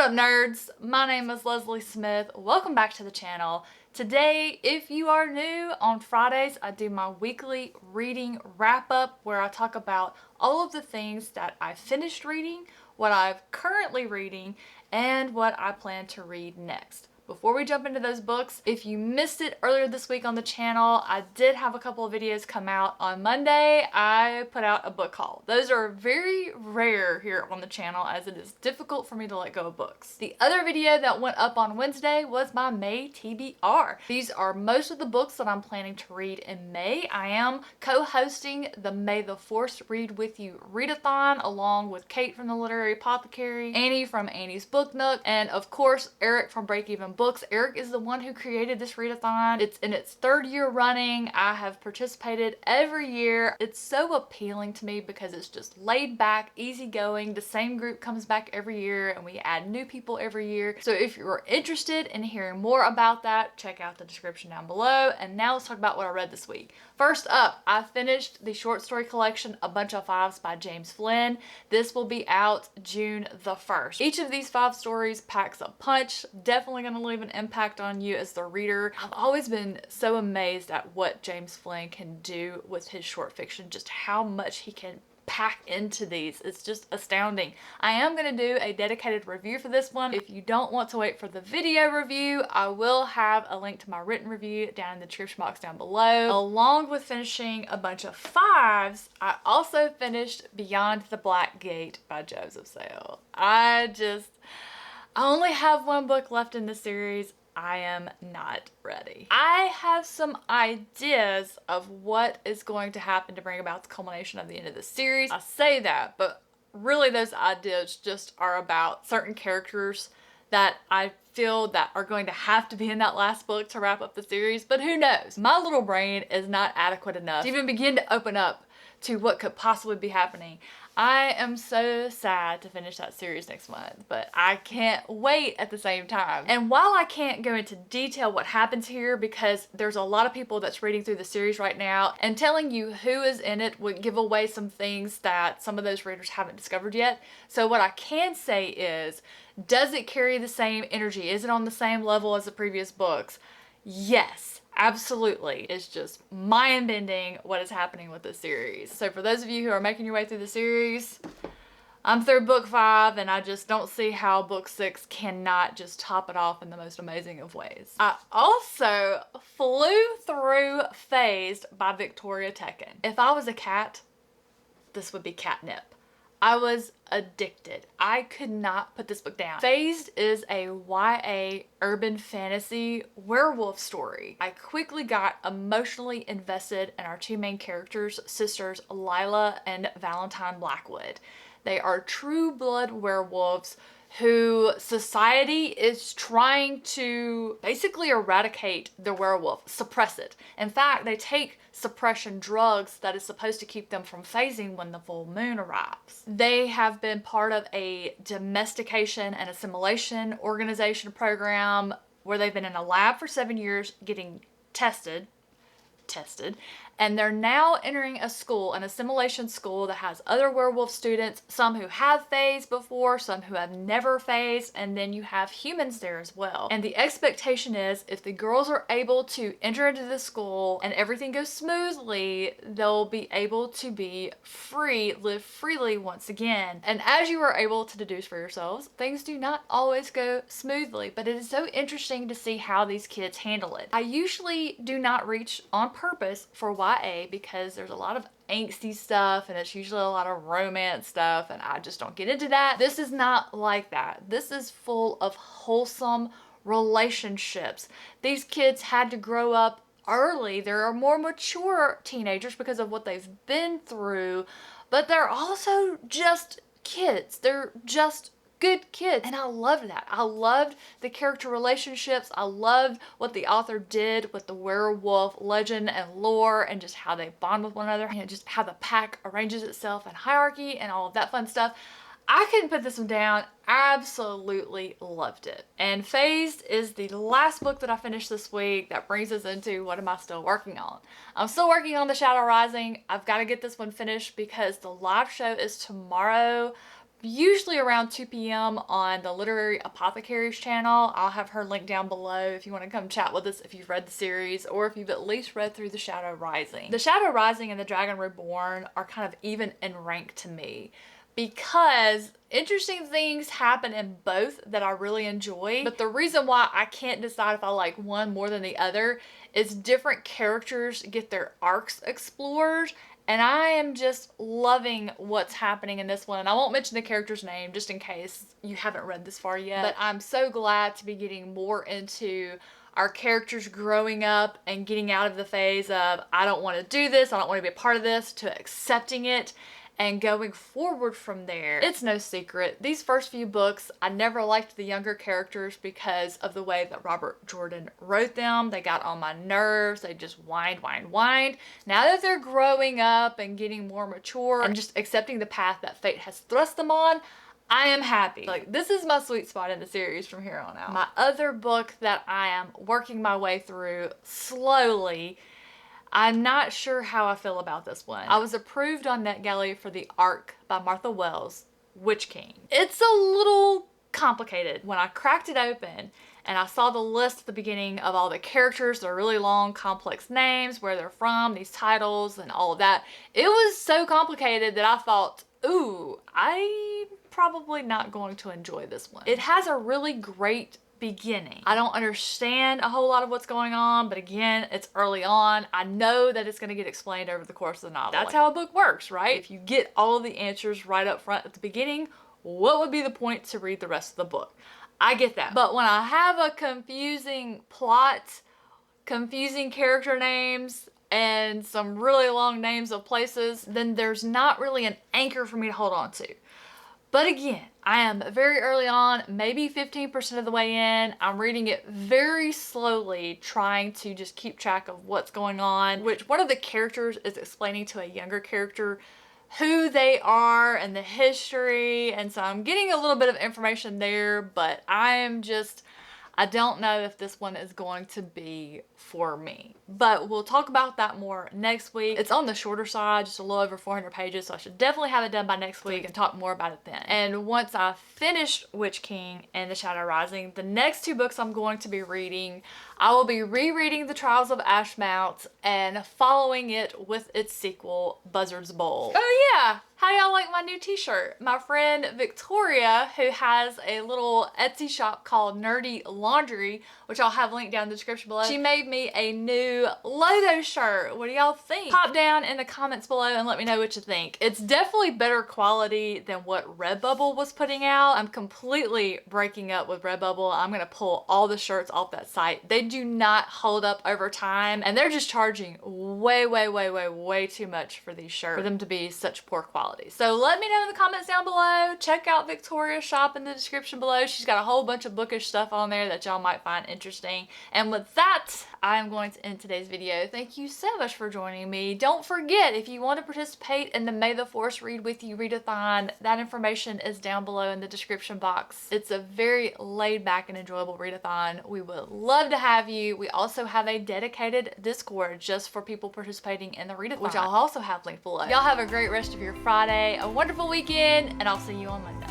What up, nerds? My name is Leslie Smith. Welcome back to the channel. Today, if you are new, on Fridays I do my weekly reading wrap-up where I talk about all of the things that I finished reading, what I'm currently reading, and what I plan to read next. Before we jump into those books, if you missed it earlier this week on the channel, I did have a couple of videos come out. On Monday, I put out a book haul. Those are very rare here on the channel as it is difficult for me to let go of books. The other video that went up on Wednesday was my May TBR. These are most of the books that I'm planning to read in May. I am co-hosting the May the Force Read With You Readathon along with Kate from the Literary Apothecary, Annie from Annie's Book Nook, and of course Eric from Break Even Books. Eric is the one who created this readathon. It's in its third year running. I have participated every year. It's so appealing to me because it's just laid back, easygoing. The same group comes back every year and we add new people every year. So if you're interested in hearing more about that, check out the description down below. And now let's talk about what I read this week. First up, I finished the short story collection A Bunch of Fives by James Flynn. This will be out June the 1st. Each of these 5 stories packs a punch. Definitely gonna leave an impact on you as the reader. I've always been so amazed at what James Flynn can do with his short fiction, just how much he can pack into these. It's just astounding. I am going to do a dedicated review for this one. If you don't want to wait for the video review, I will have a link to my written review down in the description box down below. Along with finishing A Bunch of Fives, I also finished Beyond the Black Gate by Joseph Sale. I only have one book left in the series. I am not ready. I have some ideas of what is going to happen to bring about the culmination of the end of the series. I say that, but really those ideas just are about certain characters that I feel that are going to have to be in that last book to wrap up the series, but who knows? My little brain is not adequate enough to even begin to open up to what could possibly be happening. I am so sad to finish that series next month, but I can't wait at the same time. And while I can't go into detail what happens here because there's a lot of people that's reading through the series right now, and telling you who is in it would give away some things that some of those readers haven't discovered yet. So what I can say is, does it carry the same energy? Is it on the same level as the previous books? Yes. Absolutely. It's just mind-bending what is happening with this series. So for those of you who are making your way through the series, I'm through book 5 and I just don't see how book 6 cannot just top it off in the most amazing of ways. I also flew through Phased by Victoria Tekken. If I was a cat, this would be catnip. I was addicted. I could not put this book down. Phased is a YA urban fantasy werewolf story. I quickly got emotionally invested in our 2 main characters, sisters Lila and Valentine Blackwood. They are true blood werewolves who society is trying to basically eradicate the werewolf, suppress it. In fact, they take suppression drugs that is supposed to keep them from phasing when the full moon arrives. They have been part of a domestication and assimilation organization program where they've been in a lab for 7 years getting tested, and they're now entering a school, an assimilation school that has other werewolf students, some who have phased before, some who have never phased, and then you have humans there as well. And the expectation is if the girls are able to enter into the school and everything goes smoothly, they'll be able to be free, live freely once again. And as you are able to deduce for yourselves, things do not always go smoothly, but it is so interesting to see how these kids handle it. I usually do not reach on purpose for YA because there's a lot of angsty stuff and it's usually a lot of romance stuff and I just don't get into that. This is not like that. This is full of wholesome relationships. These kids had to grow up early. They're more mature teenagers because of what they've been through, but they're also just kids. They're just good kids. And I loved that. I loved the character relationships. I loved what the author did with the werewolf legend and lore and just how they bond with one another and just how the pack arranges itself and hierarchy and all of that fun stuff. I couldn't put this one down. Absolutely loved it. And Phased is the last book that I finished this week. That brings us into what am I still working on. I'm still working on The Shadow Rising. I've got to get this one finished because the live show is tomorrow. usually around 2 p.m. on the Literary Apothecary's channel. I'll have her link down below if you want to come chat with us if you've read the series or if you've at least read through The Shadow Rising. The Shadow Rising and The Dragon Reborn are kind of even in rank to me, because interesting things happen in both that I really enjoy. But the reason why I can't decide if I like one more than the other is different characters get their arcs explored, and I am just loving what's happening in this one. And I won't mention the character's name just in case you haven't read this far yet, but I'm so glad to be getting more into our characters growing up and getting out of the phase of I don't want to do this, I don't want to be a part of this, to accepting it and going forward from there. It's no secret, these first few books, I never liked the younger characters because of the way that Robert Jordan wrote them. They got on my nerves. They just whined. Now that they're growing up and getting more mature and just accepting the path that fate has thrust them on, I am happy. Like, this is my sweet spot in the series from here on out. My other book that I am working my way through slowly, I'm not sure how I feel about this one. I was approved on NetGalley for the ARC by Martha Wells, Witch King. It's a little complicated. When I cracked it open and I saw the list at the beginning of all the characters, their really long, complex names, where they're from, these titles, and all of that, it was so complicated that I thought, ooh, I'm probably not going to enjoy this one. It has a really great beginning. I don't understand a whole lot of what's going on, but again, it's early on. I know that it's going to get explained over the course of the novel. That's how a book works, right? If you get all of the answers right up front at the beginning, what would be the point to read the rest of the book? I get that. But when I have a confusing plot, confusing character names, and some really long names of places, then there's not really an anchor for me to hold on to. But again, I am very early on, maybe 15% of the way in. I'm reading it very slowly, trying to just keep track of what's going on, which one of the characters is explaining to a younger character who they are and the history. And so I'm getting a little bit of information there, but I don't know if this one is going to be for me, but we'll talk about that more next week. It's on the shorter side, just a little over 400 pages, so I should definitely have it done by next week and talk more about it then. And once I finish Witch King and The Shadow Rising, the next two books I'm going to be reading, I will be rereading The Trials of Ashmount and following it with its sequel, Buzzard's Bowl. Oh yeah! How y'all like my new t-shirt? My friend Victoria, who has a little Etsy shop called Nerdy Laundry, which I'll have linked down in the description below, she made me a new logo shirt. What do y'all think? Pop down in the comments below and let me know what you think. It's definitely better quality than what Redbubble was putting out. I'm completely breaking up with Redbubble. I'm gonna pull all the shirts off that site. They do not hold up over time, and they're just charging way too much for these shirts for them to be such poor quality. So let me know in the comments down below. Check out Victoria's shop in the description below. She's got a whole bunch of bookish stuff on there that y'all might find interesting. And with that, I am going to end today's video. Thank you so much for joining me. Don't forget, if you want to participate in the May the Force Read With You readathon, that information is down below in the description box. It's a very laid back and enjoyable readathon. We would love to have you. We also have a dedicated Discord just for people participating in the readathon, which I'll also have linked below. Y'all have a great rest of your Friday, a wonderful weekend, and I'll see you on Monday.